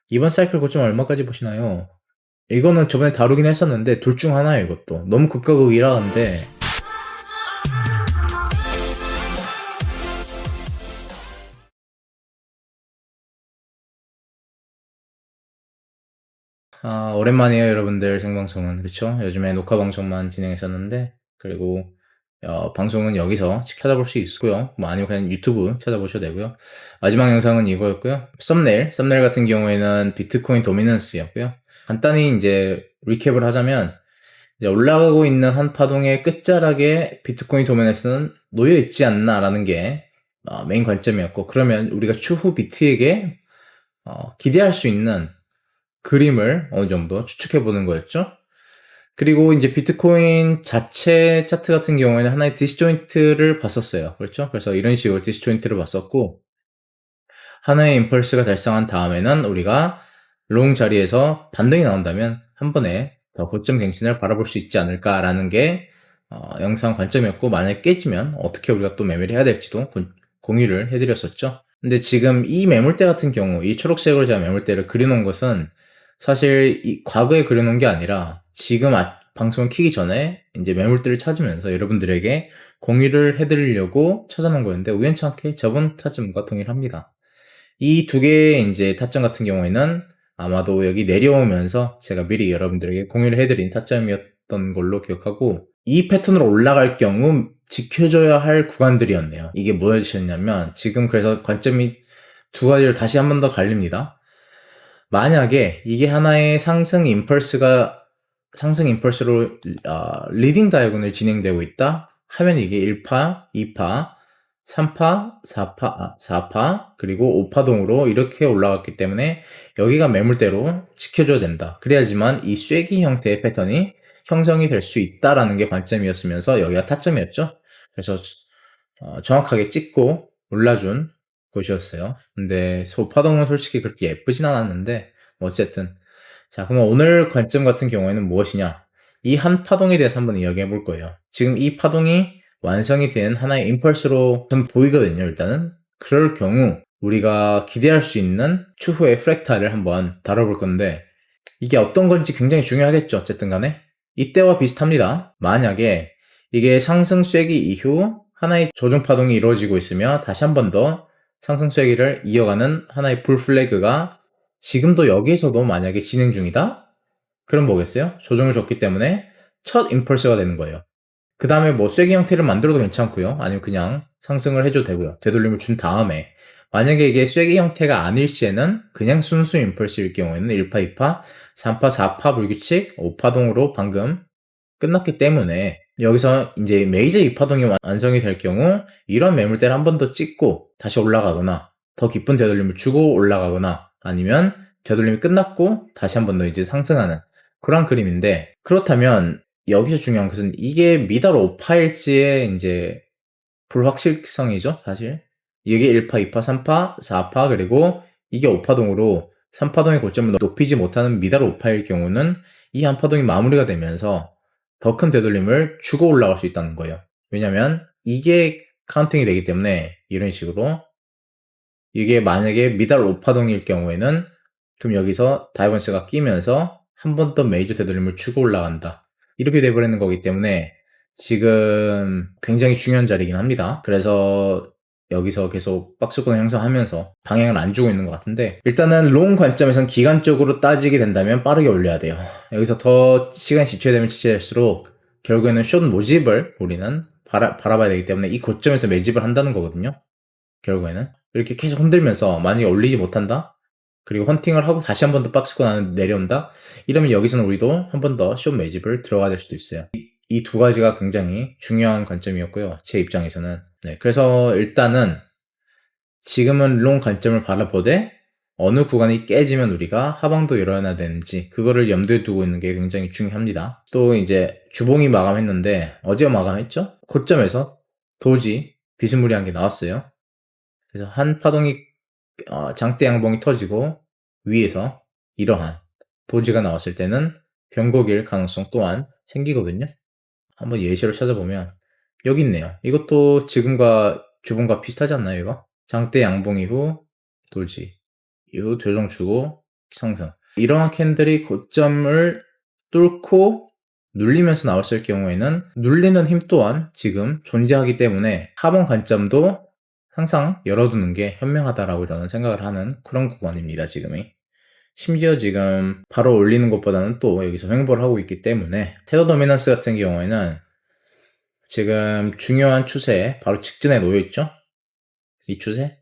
이번 사이클 고점 얼마까지 보시나요? 이거는 저번에 다루긴 했었는데 둘 중 하나예요. 이것도 너무 극과 극이라 한데 오랜만이에요 여러분들. 생방송은 그쵸? 요즘에 녹화 방송만 진행했었는데, 그리고 방송은 여기서 찾아볼 수 있고요. 뭐 아니면 그냥 유튜브 찾아보셔도 되고요. 마지막 영상은 이거였고요. 썸네일 같은 경우에는 비트코인 도미넌스였고요. 간단히 이제 리캡을 하자면, 이제 올라가고 있는 한 파동의 끝자락에 비트코인 도미넌스는 놓여 있지 않나라는 게 메인 관점이었고, 그러면 우리가 추후 비트에게 기대할 수 있는 그림을 어느 정도 추측해 보는 거였죠. 그리고 이제 비트코인 자체 차트 같은 경우에는 하나의 디스조인트를 봤었어요. 그렇죠? 그래서 이런 식으로 디스조인트를 봤었고, 하나의 임펄스가 달성한 다음에는 우리가 롱 자리에서 반등이 나온다면 한 번에 더 고점 갱신을 바라볼 수 있지 않을까라는 게 영상 관점이었고, 만약에 깨지면 어떻게 우리가 또 매매를 해야 될지도 공유를 해드렸었죠. 근데 지금 이 매물대 같은 경우, 이 초록색으로 제가 매물대를 그려놓은 것은 사실 과거에 그려놓은 게 아니라 지금 방송을 키기 전에 이제 매물대를 찾으면서 여러분들에게 공유를 해드리려고 찾아놓은 거였는데, 우연찮게 저번 타점과 동일합니다. 이 두 개의 이제 타점 같은 경우에는 아마도 여기 내려오면서 제가 미리 여러분들에게 공유를 해드린 타점이었던 걸로 기억하고, 이 패턴으로 올라갈 경우 지켜줘야 할 구간들이었네요. 이게 뭐였냐면, 지금 그래서 관점이 두 가지를 다시 한 번 더 갈립니다. 만약에 이게 하나의 상승 임펄스로 리딩 다이아곤을 진행되고 있다 하면, 이게 1파, 2파, 3파, 4파, 그리고 5파동으로 이렇게 올라갔기 때문에 여기가 매물대로 지켜줘야 된다. 그래야지만 이 쐐기 형태의 패턴이 형성이 될 수 있다라는 게 관점이었으면서 여기가 타점이었죠. 그래서 정확하게 찍고 올라준 곳이었어요. 근데 소파동은 솔직히 그렇게 예쁘진 않았는데, 어쨌든. 자, 그럼 오늘 관점 같은 경우에는 무엇이냐? 이 한 파동에 대해서 한번 이야기해 볼 거예요. 지금 이 파동이 완성이 된 하나의 임펄스로 좀 보이거든요, 일단은. 그럴 경우 우리가 기대할 수 있는 추후의 프랙탈을 한번 다뤄볼 건데, 이게 어떤 건지 굉장히 중요하겠죠, 어쨌든 간에. 이때와 비슷합니다. 만약에 이게 상승 쐐기 이후 하나의 조정 파동이 이루어지고 있으며, 다시 한 번 더 상승 쐐기를 이어가는 하나의 불 플래그가 지금도 여기에서도 만약에 진행 중이다? 그럼 뭐겠어요? 조정을 줬기 때문에 첫 임펄스가 되는 거예요. 그 다음에 뭐 쐐기 형태를 만들어도 괜찮고요. 아니면 그냥 상승을 해줘도 되고요. 되돌림을 준 다음에, 만약에 이게 쐐기 형태가 아닐 시에는 그냥 순수 임펄스일 경우에는 1파, 2파, 3파, 4파 불규칙, 5파동으로 방금 끝났기 때문에, 여기서 이제 메이저 2파동이 완성이 될 경우 이런 매물대를 한 번 더 찍고 다시 올라가거나, 더 깊은 되돌림을 주고 올라가거나, 아니면 되돌림이 끝났고 다시 한 번 더 이제 상승하는 그런 그림인데, 그렇다면 여기서 중요한 것은 이게 미달 5파일지의 이제 불확실성이죠, 사실. 이게 1파, 2파, 3파, 4파, 그리고 이게 5파동으로 3파동의 고점을 높이지 못하는 미달 5파일 경우는 이 한 파동이 마무리가 되면서 더 큰 되돌림을 주고 올라갈 수 있다는 거예요. 왜냐면 이게 카운팅이 되기 때문에. 이런 식으로 이게 만약에 미달 5파동일 경우에는 그럼 여기서 다이버런스가 끼면서 한 번 더 메이저 되돌림을 주고 올라간다, 이렇게 돼버리는 거기 때문에 지금 굉장히 중요한 자리이긴 합니다. 그래서 여기서 계속 박스권 형성하면서 방향을 안 주고 있는 것 같은데, 일단은 롱 관점에선 기간적으로 따지게 된다면 빠르게 올려야 돼요. 여기서 더 시간이 지체되면 지체될수록 결국에는 숏 모집을 우리는 바라봐야 되기 때문에 이 고점에서 매집을 한다는 거거든요. 결국에는 이렇게 계속 흔들면서 만약에 올리지 못한다, 그리고 헌팅을 하고 다시 한 번 더 박스권 안에 내려온다, 이러면 여기서는 우리도 한 번 더 숏 매집을 들어가야 될 수도 있어요. 이 두 가지가 굉장히 중요한 관점이었고요, 제 입장에서는. 네, 그래서 일단은 지금은 롱 관점을 바라보되 어느 구간이 깨지면 우리가 하방도 열어야 되는지, 그거를 염두에 두고 있는 게 굉장히 중요합니다. 또 이제 주봉이 마감했는데, 어제 마감했죠? 고점에서 도지 비스무리한 게 나왔어요. 그래서 한 파동이 장대 양봉이 터지고 위에서 이러한 도지가 나왔을 때는 변곡일 가능성 또한 생기거든요. 한번 예시를 찾아보면 여기 있네요. 이것도 지금과 주봉과 비슷하지 않나요, 이거? 장대 양봉 이후 도지, 이후 조정 주고 상승. 이러한 캔들이 고점을 뚫고 눌리면서 나왔을 경우에는 눌리는 힘 또한 지금 존재하기 때문에 하방 관점도 항상 열어두는 게 현명하다라고 저는 생각을 하는 그런 구간입니다, 지금이. 심지어 지금 바로 올리는 것보다는 또 여기서 횡보를 하고 있기 때문에 테더 도미넌스 같은 경우에는 지금 중요한 추세에 바로 직전에 놓여있죠? 이 추세?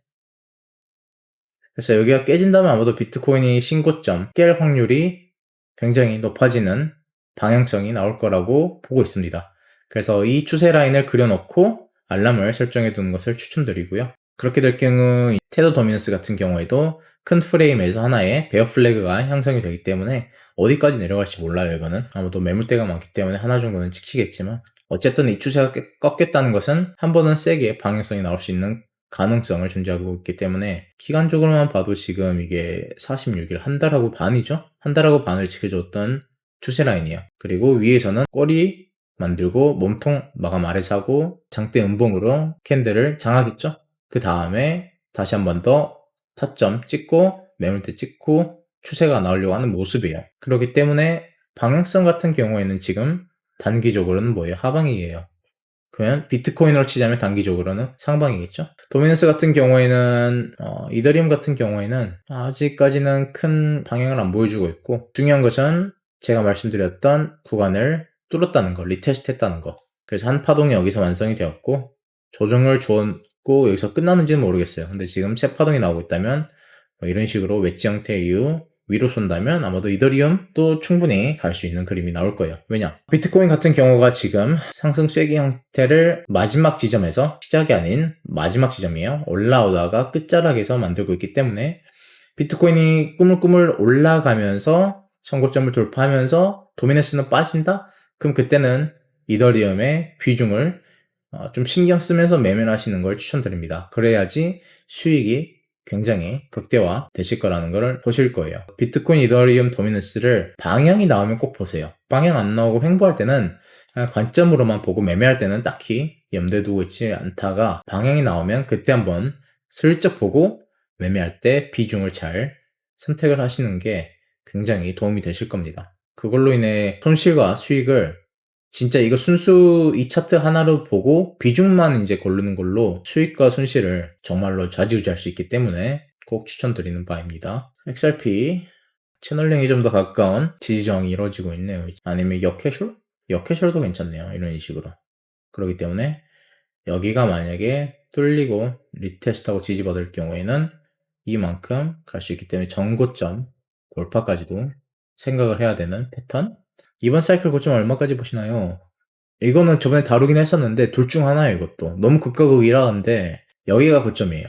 그래서 여기가 깨진다면 아마도 비트코인이 신고점 깰 확률이 굉장히 높아지는 방향성이 나올 거라고 보고 있습니다. 그래서 이 추세 라인을 그려놓고 알람을 설정해 두는 것을 추천드리고요. 그렇게 될 경우 테더 도미넌스 같은 경우에도 큰 프레임에서 하나의 베어 플래그가 형성이 되기 때문에 어디까지 내려갈지 몰라요. 이거는 아무도 매물대가 많기 때문에 하나 정도는 찍히겠지만 어쨌든 이 추세가 꺾였다는 것은 한 번은 세게 방향성이 나올 수 있는 가능성을 존재하고 있기 때문에 기간적으로만 봐도 지금 이게 46일 한 달하고 반이죠? 한 달하고 반을 지켜줬던 추세 라인이에요. 그리고 위에서는 꼬리 만들고 몸통 마감 아래서 하고 장대 음봉으로 캔들을 장악했죠? 그 다음에 다시 한 번 더 타점 찍고 매물대 찍고 추세가 나오려고 하는 모습이에요. 그렇기 때문에 방향성 같은 경우에는 지금 단기적으로는 뭐예요? 하방이에요. 그러면 비트코인으로 치자면 단기적으로는 상방이겠죠. 도미넌스 같은 경우에는 이더리움 같은 경우에는 아직까지는 큰 방향을 안 보여주고 있고 중요한 것은 제가 말씀드렸던 구간을 뚫었다는 거, 리테스트 했다는 거. 그래서 한 파동이 여기서 완성이 되었고 조정을 주었고 여기서 끝나는지는 모르겠어요. 근데 지금 새 파동이 나오고 있다면 뭐 이런 식으로 웨지 형태 이후 위로 쏜다면 아마도 이더리움도 충분히 갈 수 있는 그림이 나올 거예요. 왜냐? 비트코인 같은 경우가 지금 상승 쐐기 형태를 마지막 지점에서 시작이 아닌 마지막 지점이에요. 올라오다가 끝자락에서 만들고 있기 때문에 비트코인이 꾸물꾸물 올라가면서 선고점을 돌파하면서 도미넌스는 빠진다? 그럼 그때는 이더리움의 비중을 좀 신경 쓰면서 매매를 하시는 걸 추천드립니다. 그래야지 수익이 굉장히 극대화 되실 거라는 걸 보실 거예요. 비트코인, 이더리움, 도미넌스를 방향이 나오면 꼭 보세요. 방향 안 나오고 횡보할 때는 그냥 관점으로만 보고 매매할 때는 딱히 염두에 두고 있지 않다가 방향이 나오면 그때 한번 슬쩍 보고 매매할 때 비중을 잘 선택을 하시는 게 굉장히 도움이 되실 겁니다. 그걸로 인해 손실과 수익을 진짜 이거 순수 이 차트 하나로 보고 비중만 이제 고르는 걸로 수익과 손실을 정말로 좌지우지할 수 있기 때문에 꼭 추천드리는 바입니다. XRP 채널링이 좀 더 가까운 지지 저항이 이루어지고 있네요. 아니면 역캐슐? 역캐슐도 괜찮네요. 이런 식으로. 그렇기 때문에 여기가 만약에 뚫리고 리테스트하고 지지받을 경우에는 이만큼 갈 수 있기 때문에 전고점 돌파까지도 생각을 해야 되는 패턴. 이번 사이클 고점 얼마까지 보시나요? 이거는 저번에 다루긴 했었는데 둘 중 하나예요. 이것도 너무 극과 극이라 한데 여기가 고점이에요.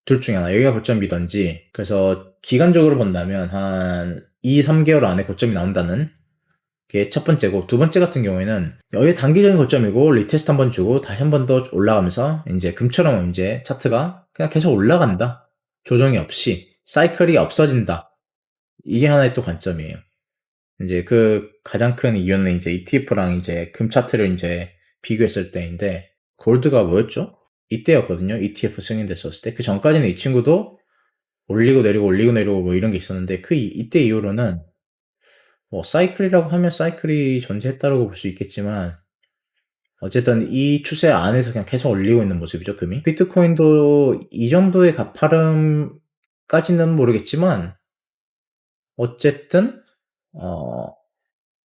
둘 중에 하나. 여기가 고점이던지. 그래서 기간적으로 본다면 한 2, 3개월 안에 고점이 나온다는 게 첫 번째고, 두 번째 같은 경우에는 여기 단기적인 고점이고 리테스트 한번 주고 다시 한 번 더 올라가면서 이제 금처럼 이제 차트가 그냥 계속 올라간다. 조정이 없이 사이클이 없어진다. 이게 하나의 또 관점이에요. 이제 그 가장 큰 이유는 이제 ETF랑 이제 금 차트를 이제 비교했을 때인데 골드가 뭐였죠? 이때였거든요. ETF 승인됐었을 때. 그 전까지는 이 친구도 올리고 내리고 올리고 내리고 뭐 이런 게 있었는데 이때 이후로는 뭐 사이클이라고 하면 사이클이 존재했다고 볼 수 있겠지만 어쨌든 이 추세 안에서 그냥 계속 올리고 있는 모습이죠, 금이. 비트코인도 이 정도의 가파름까지는 모르겠지만 어쨌든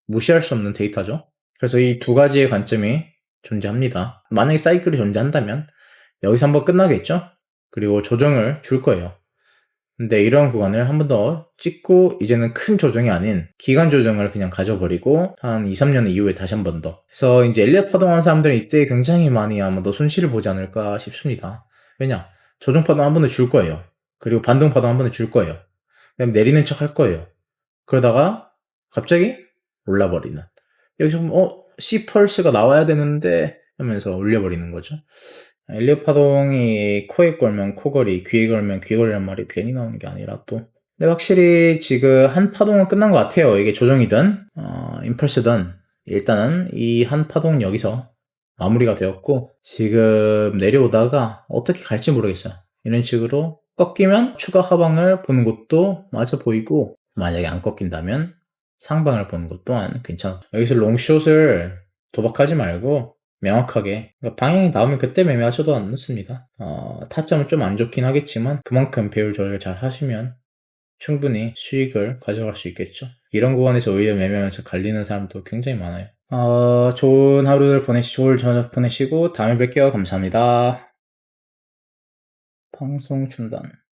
무시할 수 없는 데이터죠. 그래서 이 두 가지의 관점이 존재합니다. 만약에 사이클이 존재한다면 여기서 한번 끝나겠죠? 그리고 조정을 줄 거예요. 근데 이런 구간을 한 번 더 찍고 이제는 큰 조정이 아닌 기간 조정을 그냥 가져버리고 한 2, 3년 이후에 다시 한 번 더. 그래서 이제 엘리엇 파동한 사람들은 이때 굉장히 많이 아마도 손실을 보지 않을까 싶습니다. 왜냐? 조정 파동 한 번에 줄 거예요. 그리고 반등 파동 한 번에 줄 거예요. 그냥 내리는 척 할 거예요. 그러다가 갑자기 올라버리는. 여기서 보면 C 펄스가 나와야 되는데 하면서 올려버리는 거죠. 엘리엇 파동이 코에 걸면 코걸이, 귀에 걸면 귀걸이란 말이 괜히 나오는 게 아니라 또. 근데 확실히 지금 한 파동은 끝난 것 같아요. 이게 조정이든 임펄스든 일단은 이 한 파동은 여기서 마무리가 되었고 지금 내려오다가 어떻게 갈지 모르겠어요. 이런 식으로 꺾이면 추가 하방을 보는 것도 맞아 보이고, 만약에 안 꺾인다면 상방을 보는 것 또한 괜찮아. 여기서 롱숏을 도박하지 말고 명확하게, 그러니까 방향이 나오면 그때 매매하셔도 안 늦습니다. 타점은 좀 안 좋긴 하겠지만 그만큼 배율 조절 잘 하시면 충분히 수익을 가져갈 수 있겠죠. 이런 구간에서 오히려 매매하면서 갈리는 사람도 굉장히 많아요. 좋은 하루를 좋은 저녁 보내시고 다음에 뵐게요. 감사합니다. 방송 중단.